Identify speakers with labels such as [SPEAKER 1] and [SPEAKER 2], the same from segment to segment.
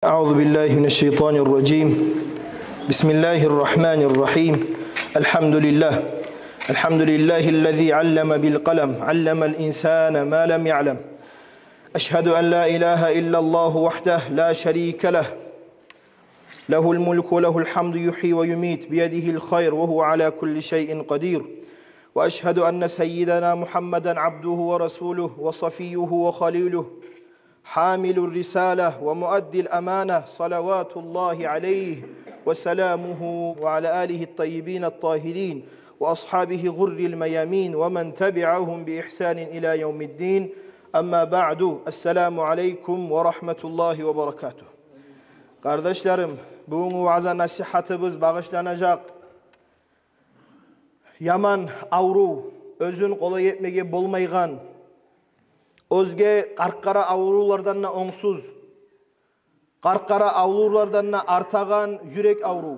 [SPEAKER 1] أعوذ بالله من الشيطان الرجيم بسم الله الرحمن الرحيم الحمد لله الذي علم بالقلم علم الإنسان ما لم يعلم أشهد أن لا إله إلا الله وحده لا شريك له له الملك وله الحمد يحيي ويميت بيده الخير وهو على كل شيء قدير وأشهد أن سيدنا محمدا عبده ورسوله وصفيه وخليله حامل الرسالة ومؤدي الأمانة صلوات الله عليه وسلامه وعلى آله الطيبين الطاهرين وأصحابه غر الميامين ومن تبعهم بإحسان إلى يوم الدين أما بعد السلام عليكم ورحمة الله وبركاته. Kardeşlerim, bugün vaaz nasihatımız bağışlanacak. Yaman auru, özün kolay etmege bolmaygan, özge qarqara aurulardan ongsuz, qarqara aurulardan artagan yürek auru.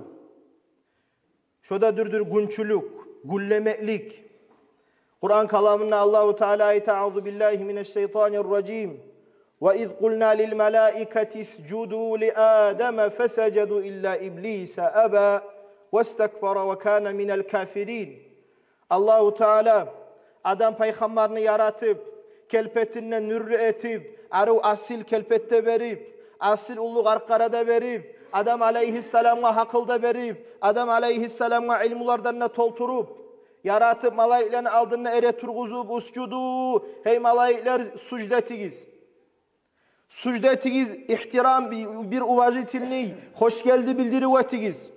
[SPEAKER 1] Şoda dürdür günçülük, güllemeklik. Kur'an kalamında Allahu Teala ayet "Euzu billahi mineşşeytanirracim. Ve iz kulna lil melaikati iscudu li Adem fesecedu illa iblise aba vestekbara ve kana minel kafirin." Allahu Teala adam peygamberini yaratıp kelpetinden nürrü etip, arı asil kelpette verip, asil ulu qarqarada verip, Adam aleyhisselam'a hakılda verip, Adam aleyhisselam'a ilmulardan tolturup, yaratıp malaiklerin aldığına ere turguzup, uscudu, hey malaikler sucdetigiz. Sucdetigiz ihtiram bir uvajitilni, hoş geldi bildiriwetigiz.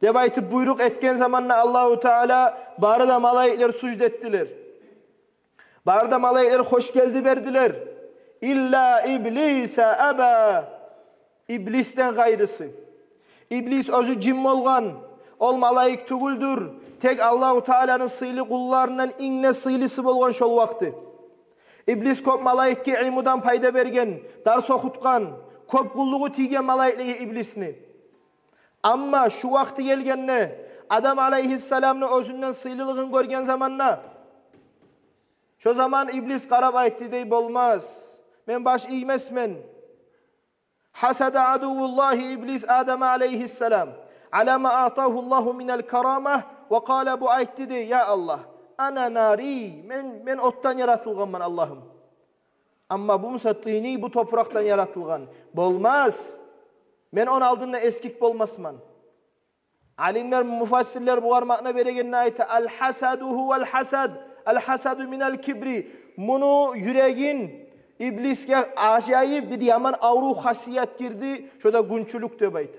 [SPEAKER 1] Deb aytıp buyruk etken zamanla Allahu Teala bari da malaikler sucdettiler. Barda malaikler hoş geldi verdiler. İlla iblise aba. İblisten gayrısı. İblis özü cin olgan. Ol malaik tügüldür. Tek Allahu Teala'nın sıylı kullarından inne sıylısı bolgan şol vakti. İblis köp malaikke ilmudan payda bergen, dars okutkan, köp kulluğu tiygen malaikliği iblisini. Amma şu vakti gelgenne Adam aleyhisselam'ın özünden sıylılığın görgen zamanla şu zaman iblis qarab aytdı deyip olmaz. Men baş iymesmen. Hasada aduvullahi iblis Adem aleyhisselam. Ala ma atahullahu minel karamah. Ve kâle bu aytdı dey. Ya Allah. Ana nari. Men ottan yaratılganman Allah'ım. Amma bu musattini bu topraktan yaratılgan. Bolmaz. Men on aldığında eskik bolmasman. Alimler, mufassirler bu armağına beregenine aytı. Al hasaduhu vel hasad. El-hasadu minel kibri. Bunu yüreğin ibliske acayip bir yaman avru hasiyet girdi. Şoda günçülük de baydı.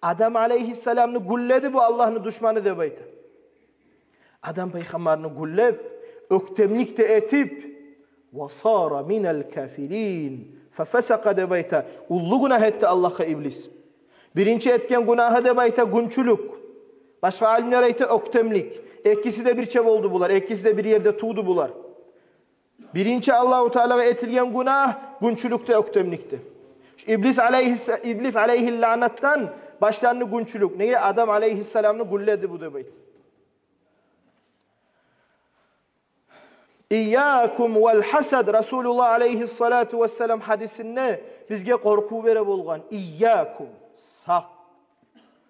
[SPEAKER 1] Adam aleyhisselamını gülledi bu Allah'ın düşmanı de baydı. Adam peygamberini güllep, öktemlik de etip vasara minel kafirin. Fefesaka de baydı. Ullu günah etti Allah'a iblis. Birinci etken günahı de baydı günçülük. Başka alimler aytı öktemlik. İkisi de bir çev oldu bular. İkisi de bir yerde tuğdu bular. Birinci Allahu Teala'ya etilgen günah günçülükte öktemlikti. İblis aleyhisselam'dan başlandı günçülük. Neye? Adam aleyhisselam'ını gülledi bu debaydı. İyyâkum vel hasad. Resulullah aleyhissalatu vesselam hadisinde bizge korku vere bolgan. İyyâkum.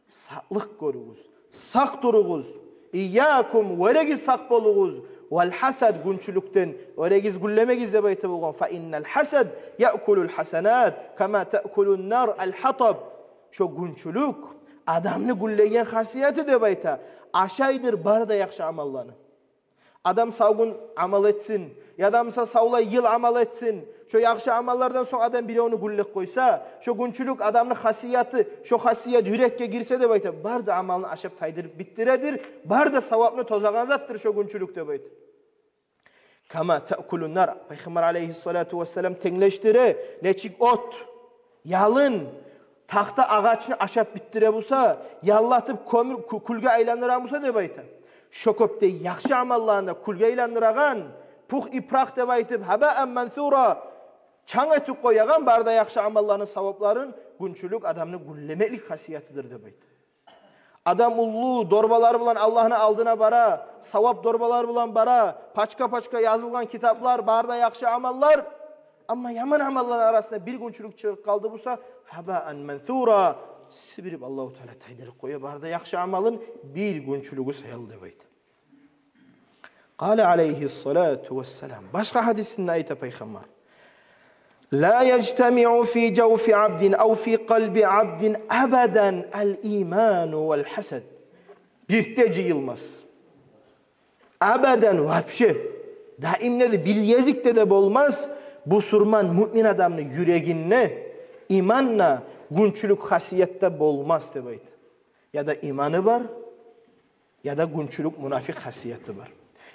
[SPEAKER 1] Saklık görüğüz. Sak duruguz. İyyâkum veregiz sak boluguz. Vel hasad günçülükten veregiz güllemegiz de baytı bolgan. Fa innel hasad ya'kulul hasanat kama ta'kulun nar al hatab. Şu günçülük adamını güllegen hasiyeti de baytı. Aşaydır barda yaxşı amallarını. Adam savgun amal etsin. Ya adamsa savla yıl amal etsin. Şu yaxşı amallardan sonra adam biri onu güllek koysa, şu günçülük adamın hasiyeti, şu hasiyet yürekke girse de baytı. Barda amalını aşıp taydırıp bittiredir. Barda savapını tozagan zattır şu günçülük de baytı. Kama ta'kulun nar. Peygamber aleyhissalatu vesselam tengleştire. Neçik ot, yalın, tahta ağaçını aşıp bittire bulsa, yallatıp kömür, kulga aylandıran bulsa de baytı. Şu köpte yaxşı amallarında kulga aylandıragan, puh ipraq de baytı, haba'en mansura, çan etik koyagan barda yaxşı amallarının savapların günçülük adamını güllemelik hasiyetidir de baytı. Adam ullu dorbalar bulan Allah'ın aldığına bara, savap dorbalar bulan bara, paçka paçka yazılgan kitaplar, barda yaxşı amallar, Ama yaman amallar arasında bir günçülük çıkıp kaldı bulsa haba'an mensura sibirip Allahu Teala taydırıp koya barda yaxşı amalın bir günçülüğü sayıldı deydi. Qala aleyhissalatu vesselam. Başka hadisinde ayet peygamber. La yectemi'u fi cevfi abdin ev fi kalbi abdin abadan el-imanu vel hased. Birlikte cıyılmaz. Abadan vapşe. Daimle de bir yezikte de olmaz. Bu surman mümin adamın yüreğine, imanla, günçülük hasiyette bolmaz deydi. Ya da imanı var, ya da günçülük münafik hasiyeti var.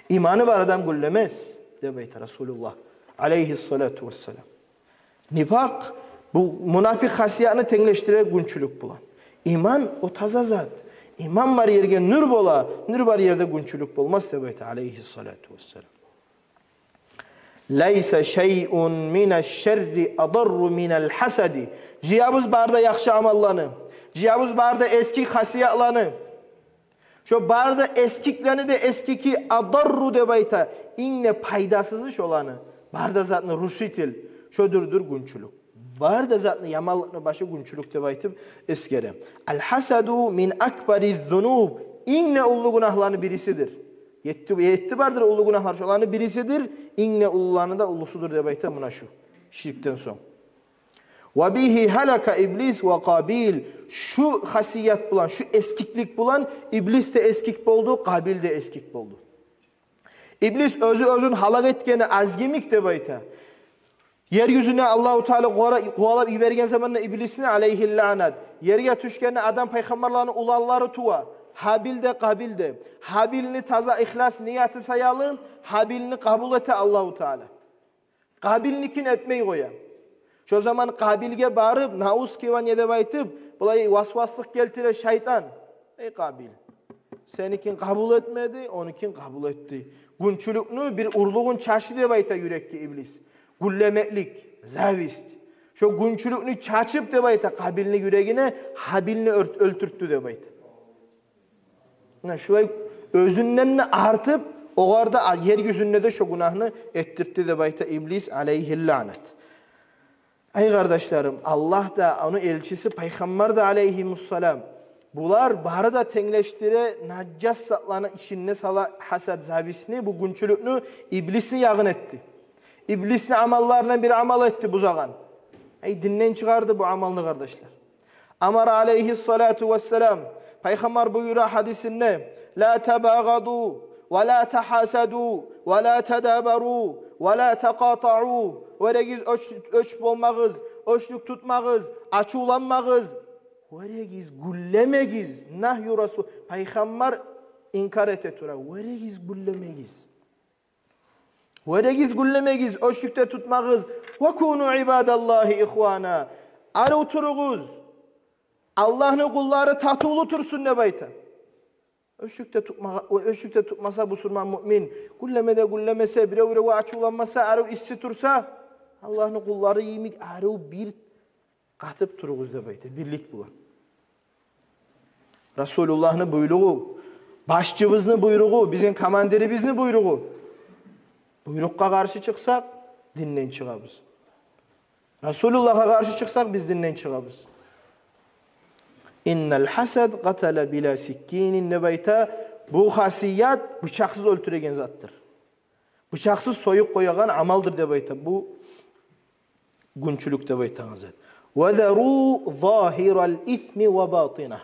[SPEAKER 1] İmanı var adam güllemez deydi Resulullah aleyhissalatu vesselam. Nifak bu münafik hasiyetini tenleştiren günçülük bulan. İman o taza zat. İman var yerge nur bola, nur var yerde günçülük bolmaz deydi aleyhissalatu vesselam. Leysa şey'un mineşşerri adarru minel hasedi. Ciyabız barda yaxşı amallarını, ciyabız barda eski hasiyetlerini, şu barda eskiklerini de eskiki adarru de bayta, inne paydasızı şolanı, barda zatını ruşitil, şödürdür günçülük. Barda zatını yamallıkını başı günçülük de baytıp eskere. El hasedu min akbari zunub, inne ullu günahlarını birisidir. Yetti vardır ulu günahlar şolanı birisidir. İnne ullarını da ulusudur diye bayta buna şu. Şirkten son. Ve bihi halaka iblis ve kabil. Şu hasiyet bulan, şu eskiklik bulan iblis de eskik boldu, Kabil de eskik boldu. İblis özün halak etkeni azgimik de bayta. Yeryüzüne Allahu Teala kovalap ibergen zamanında iblisine aleyhi lanet. Yerge düşkeni adam peygamberlerini ulalları tuva. Habil de Kabil de. Habilni taza ihlas niyeti sayalım. Habilni kabul ete Allahu Teala. Kabilnikin etmeyi koya. Şu zaman Kabilge barıp naus kivan yede baytıp bulay vasvaslık geltire şeytan. Ey Kabil. Senikin kabul etmedi, onukin kabul etti. Günçülüknü bir urluğun çarşı de bayta yürekki iblis. Gullemeklik, zavist. Şu günçülüknü çaçıp de bayta Kabilni yüreğine Habilni öldürttü de bayta. Şuay özünden artıp o arada yeryüzünde de şu günahını ettirtti de bayta iblis aleyhi lanet. Ey kardeşlerim, Allah da onun elçisi Peygamber de aleyhimussalam. Bular barı da tenleştire naccas satlanı işinne sala hasad zabisini bu günçülüknü iblisini yağın etti. İblisini amallarından bir amal etti buzağan. Ey dinden çıkardı bu amalını kardeşler. Amar aleyhissalatu vesselam. Peygamber buyuruyor hadisinde la tebagadu ve la tehasadu ve la tedabaru ve la teqata'u veregiz öç bolmağız, öçlük tutmağız, açulanmağız, veregiz güllemegiz. Nahyu Resul. Peygamber inkar etetura. Veregiz güllemegiz. Veregiz güllemegiz, öçlükte tutmağız. Ve kunu ibadallahi ihvana. Arı oturuguz. Allah'ın kulları tatulu tursun ne bayta. Öşükte tutmasa bu surman mümin. Güllemede güllemese, bire açılanmasa, arı issi tursa, Allah'ın kulları yemik, arı bir katıp turuguz ne bayta. Birlik bulan. Resulullah'ın buyruğu, başçımızın buyruğu, bizim komanderimizin buyruğu. Buyrukka karşı çıksak, dinden çıkabız. Resulullah'a karşı çıksak, biz dinden çıkabız. İnnel hased qatala bila sikkinin nebayta. Bu hasiyat bıçaksız öldüregen zattır. Bıçaksız soyup koyagan amaldır debayta. Bu günçülük debayta zat. Ve zeru zahiral ismi ve batinah.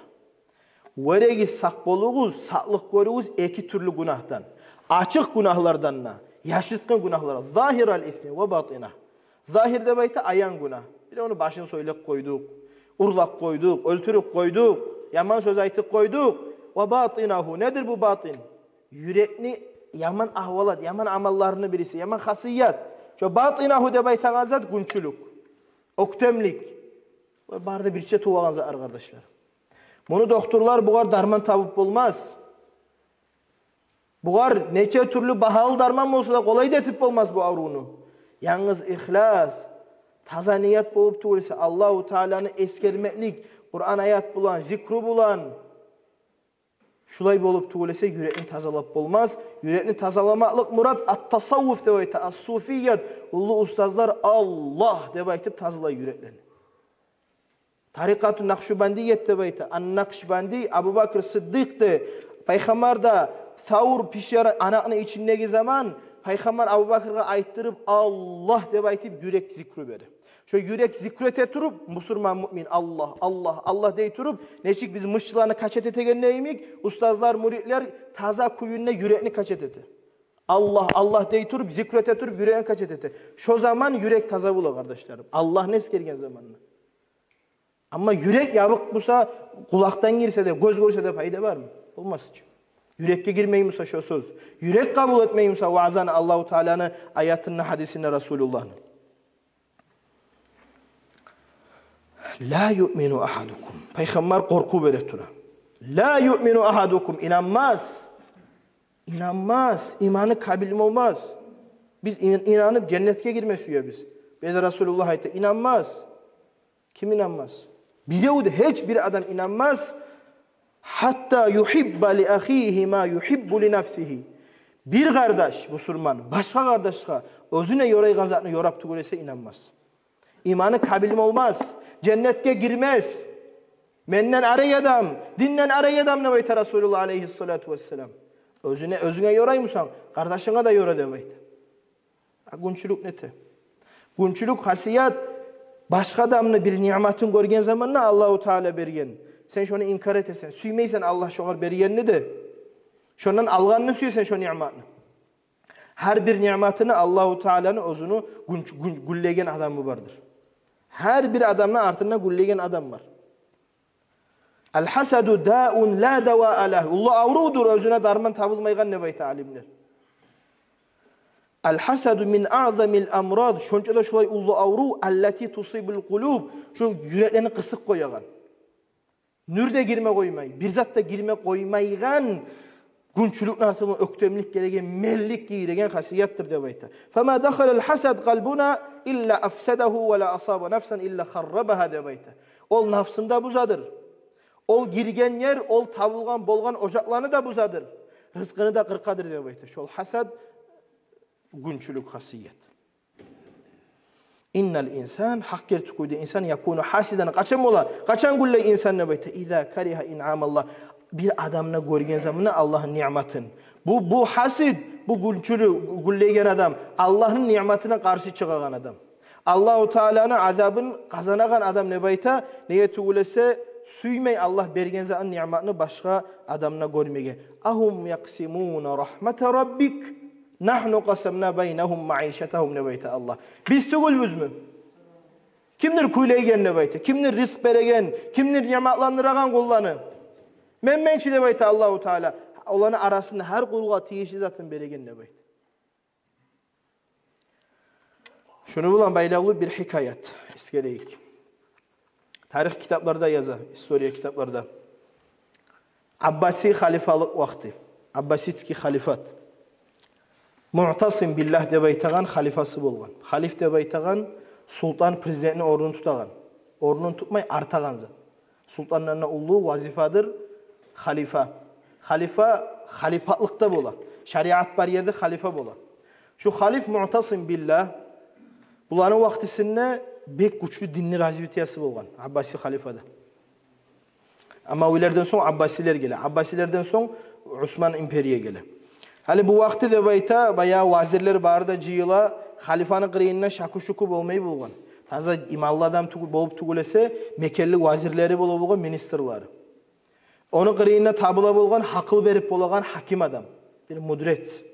[SPEAKER 1] Veregi sakboluguz, saklık görügüz iki türlü günahdan. Açık günahlardan, yaşıtkın günahlar. Zahiral ismi ve batinah. Zahir debayta ayan günah. Bir de onu başını söylek koyduk. Urlak koyduk, öldürük koyduk, yaman söz aytık koyduk. Ve batinahu. Nedir bu batin? Yürekni yaman ahvalat, yaman amallarını birisi, yaman hasiyat. Şu batinahu de baytağın zat günçülük, oktemlik. Barda bir şey tuvağın zat arkadaşlar. Bunu doktorlar buğar darman tabıp olmaz. Buğar neçe türlü bahalı darman olsa da kolay detip olmaz bu avrunu. Yalnız ihlas, taza niyet bulup tuğrisi Allahu Teala'nı eskermeklik, Kur'an ayat bulan, zikru bulan, Şulay bolup tugulese yüreğini tazalap bolmaz. Yüreğini tazalamaklık murat at-tasavvuf dep ayta, as-sufiyyat. Ulu ustazlar Allah dep aytıp tazalay yüreklerini. Tarikatü Nakşibandiyet dep ayta. An-Nakşibandi Abu Bakr Sıddık'tı. Peygamber da Thavur pişer anağını içindeki zaman Peygamber Abu Bakr'a ayttırıp Allah dep aytıp yürek zikri beri. Şu yürek zikrete turup Müslüman mümin Allah Allah Allah dey turup neçik biz mışçılarını kaçet etegen neyimik? Ustazlar, muritler taza kuyunne yüreğini kaçet eti. Allah Allah dey turup zikrete turup yüreğini kaçet eti. Şu zaman yürek taza bulu kardeşlerim. Allah nes gelgen zamanına. Ama yürek yabık bulsa kulaktan girse de göz görse de fayda var mı? Olmaz hiç. Yürekke girmeyimse şu söz. Yürek kabul etmeyimse vaazanı Allahu Teala'nın ayatının hadisinde Resulullah'ın. La yu'minu ahadukum. Peygamber korku verir tura. La yu'minu ahadukum. İnanmaz. İnanmaz. İmanı kabilim olmaz. Biz inanıp cennetke girmesiyor biz. Bede Resulullah ayette inanmaz. Kim inanmaz? Biri hiçbir adam inanmaz. Hatta yuhibba li ahihi ma yuhibbu li nafsihi. Bir kardeş Müslüman başka kardeşe özüne yoray gazatını yorap tugulese inanmaz. İmanı kabilim olmaz. Cennetke girmez. Menden aray adam, dinden aray adam ne bayta Resulullah aleyhissalatu vesselam. Özüne yoray mısın? Kardeşine de yora de bayta. Günçülük nete? Günçülük hasiyat başka adamını bir nimetin görgen zamanla Allahu Teala bergen. Sen şunu inkar etesen, süymeysen Allah şoğar bergenini de. Şondan alganını süyesen şu nimetini. Her bir nimetini Allahu Teala'nın özünü güllegen adamı vardır. Her bir adamın artına güllegen adam var. El-hasadu da'un la deva lah. Allah avrudur özüne darman tabılmaygan ne bayta alimler. El-hasadu min a'zamil amrad. Şonca da şolay Allah avru allati tusibul kulub. Şu yüreklerini kısık koyagan. Nürde girme koymay. Bir zat da girme koymaygan günçülük nartımı öktemlik gereken mellik giyiregen hasiyattır de bayta. Fema dakhalal hasad qalbuna illa afsadahu ve la asaba nafsan illa kharrabaha de bayta. Ol nafsında buzadır. Ol girgen yer, ol tabılgan bolgan ocaklarını da buzadır. Rızkını da kırkadır de bayta. Şol hasad günçülük hasiyet. İnnel insan hak gertukuydu insan yakunu hasiden kaçan ola. Kaçan gülle insan ne bayta. İza kariha in'amallah. Bir adamına görgen zamanı Allah'ın nimetin. Bu hasid, bu güllegen adam. Allah'ın nimetine karşı çıkan adam. Allahu Teala'nın azabını kazanagan adam ne bayta neye tugulese süymey Allah bergen zaman nimetini başka adamına görmege. Ahum yaksimuna rahmete rabbik. Nahnu qasamna beynehum maişetehum ne bayta Allah. Biz tugulbüz mü? Kimdir kuyleygen ne bayta? Kimdir rizk beregen? Kimdir nimetlandıragan kullanı? Menmençi de bayta Allahu Teala. Olanı arasında her kulga tiyişi zaten beregen ne bayta. Şunu bulan baylağı bir hikayet. İskeleyik. Tarih kitaplarda yazar. Historia kitaplarda. Abbasi halifalık vakti. Abbasitski halifat. Mu'tasim billah de baytağan halifası bolgan. Halif de baytağan sultan prezidentinin ornunu tutagan. Ornunu tutmay artağan zat. Sultanlarına ulu vazifadır halifa. Halifatlıkta bola. Şeriat bar yerde halifa bola. Şu halif Mu'tasim billah buların vaktisinde bek güçlü dinli razibitiyası bolgan. Abbasi halifada. Ama ölerden sonra Abbasiler gele. Abbasilerden sonra Osman imperiye gele. Hali bu vakti de bayta bayağı vazirler barda cıyıla halifanın kırıyınına şakı şuku bolmayı bulgan. Taza imallı adam bolup tugulese mekelli vazirleri bolup bulgan ministerleri. Onu kırıyınına tabula bolgan hakıl berip bolagan hakim adam. Bir mudret.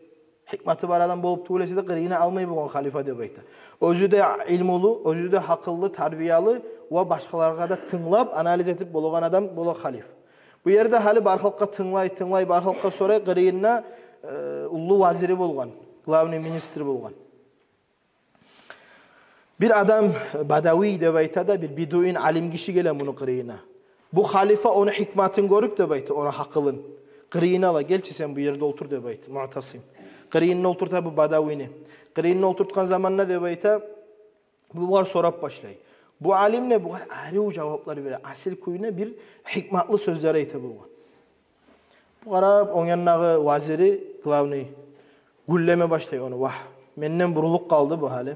[SPEAKER 1] Hikmeti var adam bolup tugulese de kırıyına almayı bulgan halifa de bayta. Özü de ilmulu, özü de hakıllı, tarbiyalı ve başkalarına da tınlap, analiz etip bolagan adam bola halif. Bu yerde hali barhalka tınlay barhalka sonra kırıyınına ulu vaziri bolgan, glavni ministri bolgan. Bir adam Badawi de baytada bir biduin alim kişi gelen bunu kırıyına. Bu halife onu hikmetin görüp de bayta, ona hakılın. Kırıyına ala gelçi sen bu yerde otur de bayta, Mu'tasim. Kırıyına otur tabi Badawi'ni. Kırıyına oturtkan zamanla de bayta, bu var sorap başlay. Bu alim ne? Bu var ariu cevapları verir. Asil kuyuna bir hikmetli sözlere ite bulgan. Bu qarab, onun yanındaki vaziri, glavni, gülleme başlay onu. Vah, menden buruluk kaldı bu hali.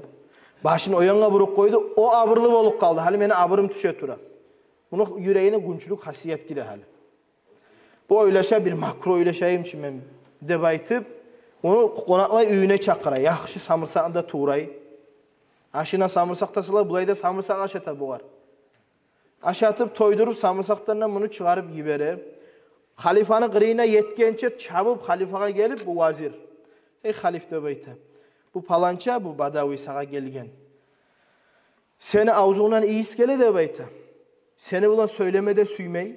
[SPEAKER 1] Başını o yana buruk koydu, o abırlı bolup kaldı. Hali meni abırım tüşe tura. Bunu yüreğine günçülük hasiyet gire hali. Bu oylaşa bir makro oylaşayım ki men deb aytıp, onu qonaklay üyüne çakıra. Yaxşı samırsağında tuğray. Aşına samırsak tasıla, bulayda samırsak aşata boğar. Aşatıp toydurup samırsaklarından bunu çıkarıp gibere. Halifanın qırıyına yetkençe çabıp halifaga gelip bu vazir. Ey halif deb aytı. Bu palança, bu badavi sağa gelgen. Seni avzundan iyis gele deb aytı. Seni bulan söylemede süymey.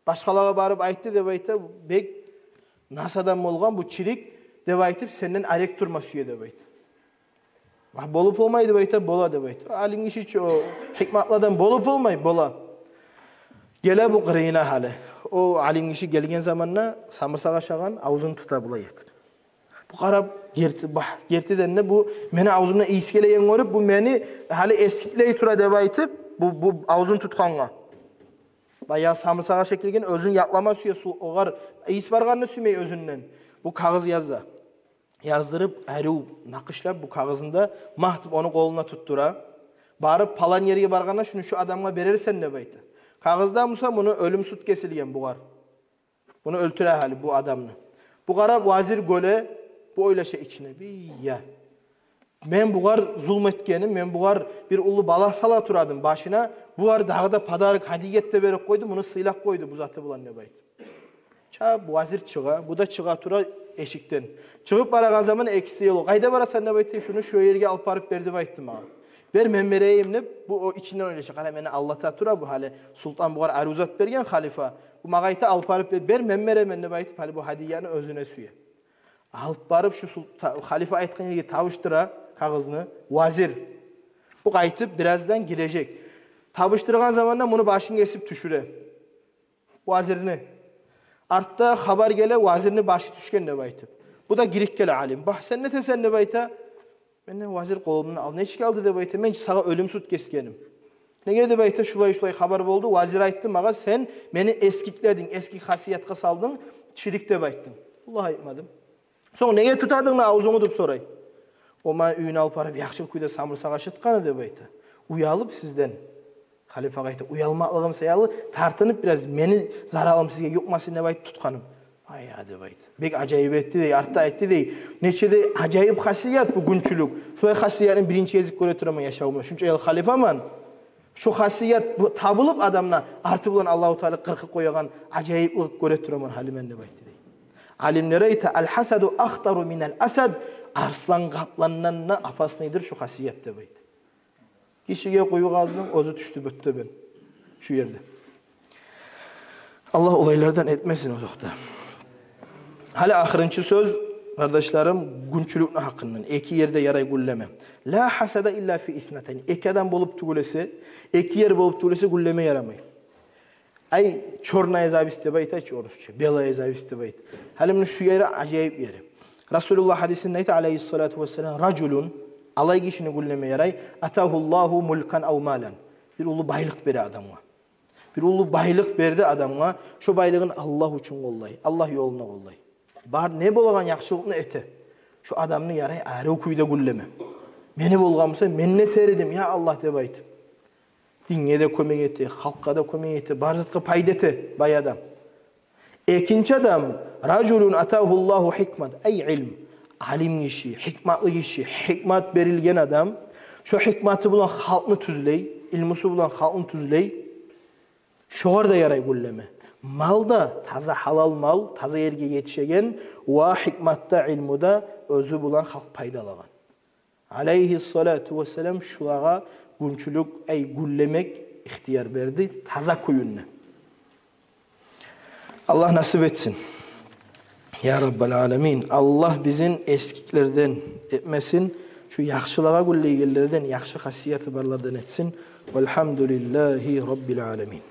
[SPEAKER 1] Başkalara barıp aytdı deb aytı. Bek NASA'dan bolgan bu çirik deb aytıp senden arek turma süye deb aytı. Bolup olmaydı deb aytı, bola deb aytı. Alim kişi o hikmatlardan bolup olmay, bola. Gele bu qırıyına hali. O alim kişi gelgen zamanla samırsağa şağan avzunu tuta bula yetir. Bu qarab gertiden ne bu meni avzumdan iskeleyen görüp bu meni hali eskikley tura deb aytıp bu avzun tutkanğa. Bayağı samırsağa şekilgen özün yaklama süye oğar is barganını sümey özünden. Bu kağız yazdı. Yazdırıp aru nakışlap bu kağızında mahtıp onu koluna tuttura. Barıp palan yeriye barganda şunu şu adamga berersen deb aytı. Kağızda musa bunu ölüm sut kesilgen buğar. Bunu öldüre hali bu adamını. Bu qarab vazir göle bu oylaşa içine. Ya. Men buğar zulmetkenim, men buğar bir ulu balaq sala turadım başına. Buğar dağda padarık hadiyette berip koydu, bunu sıylak koydu bu zatı bulan deb aytı. Bu vazir çığa, bu da çığa tura eşikten. Çıgıp baragan zaman ekisi yolu. Qayda barasan deb aytı, şunu şu yerge alıp barıp berdi deb aytdı mağa. Ber men bereyim deb bu o içinden oylaşa. Qara meni Allah'ta tura bu hali. Sultan buğar aruzat bergen halifa. Bu mağayta alıp barıp ber men beremen deb aytı, hali bu hadiyani özüne süye. Alıp barıp şu halifa aytgan yerge tabıştıra kağızını vazir. Bu qaytıp birazdan girecek. Tabıştırgan zamanda bunu başını kesip düşüre. Vazirini. Artta haber gele vazirini başı düşken deb aytıp. Bu da girik gele alim. Bah sen ne tesen deb ayta? Menden vazir kolumdan al. Neçik aldı deb ayta? Men sağa ölüm sut keskenim. Nege deb ayta? Şulay haber boldu. Vazir aytdı mağa sen meni eskikledin, eski hasiyatga saldın, çirik deb ayttın. Allah aytmadım. Soň nege tutadın ağzını dep soray. Oma üyüne alıp barıp yaxşı kuyda samırsağa şıtkanı deb ayta. Uyalıp sizden halifa aytdı. Uyalmaklığım sayalı tartınıp biraz meni zaralım sizge yokmasın deb aytı tutkanım. Ay ya deb aytı. Bek acayip etti dey, artta etti dey. Neçede acayip hasiyat bu günçülük. Şoy hasiyatın birinci ezik göre turaman yaşawma. Şunça el halifaman. Şu hasiyat bu tabılıp adamna artı bulan Allahu Teala qırqı koyagan acayiplik göre turaman halimen deb aytı dey. Alimler aytı al hasadu akhtaru minal asad. Arslan kaplandan apasnıdır şu hasiyat deb aytı. Kişiye koyu gazının özü düştü büttü ben. Şu yerde. Allah olaylardan etmesin o zokta. Hala ahırıncı söz, kardeşlerim, günçülüknü hakkından. Eki yerde yaray gülleme. La hasada illa fi isnaten. Eki adam bolup tugulesi, eki yer bolup tugulesi gülleme yaramay. Ay çorna ezab istebayt, ay çorusçu. Bela ezab istebayt. Halimni şu yere acayip yeri. Resulullah hadisinde ayet aleyhissalatu vesselam raculun alay kişini gülleme yaray. Atahullahu mulkan av malan. Bir ulu baylık beri adamga. Bir ulu baylık berdi adamga. Şu baylığın Allah için kollay. Allah yoluna kollay. Bar ne bolagan yaxşılıkны ete. Şu adamını yaray arı okuyda gülleme. Meni bolgamsa men ne teridim ya Allah deb aytып. Dinge de kömek eti, halkka da kömek eti, barzatga payda eti bay adam. Ekinci adam raculun atahullahu hikmat ay ilm. Alim kişi, hikmatlı kişi, hikmat berilgen adam. Şu hikmatı bulan halkını tüzley, ilmusu bulan halkını tüzley. Şoğar da yaray gülleme. Malda taza halal mal, taza yerge yetişegen ve hikmatta ilmuda özü bulan halk paydalagan. Aleyhissalatu vesselam şulağa günçülük ay güllemek ihtiyar berdi taza kuyunna. Allah nasip etsin. Ya Rabbal Alemin. Allah bizim eskiklerden etmesin. Şu yaxşılığa gülleygellerden, yaxşı hasiyeti barlardan etsin. Velhamdülillahi Rabbil Alemin.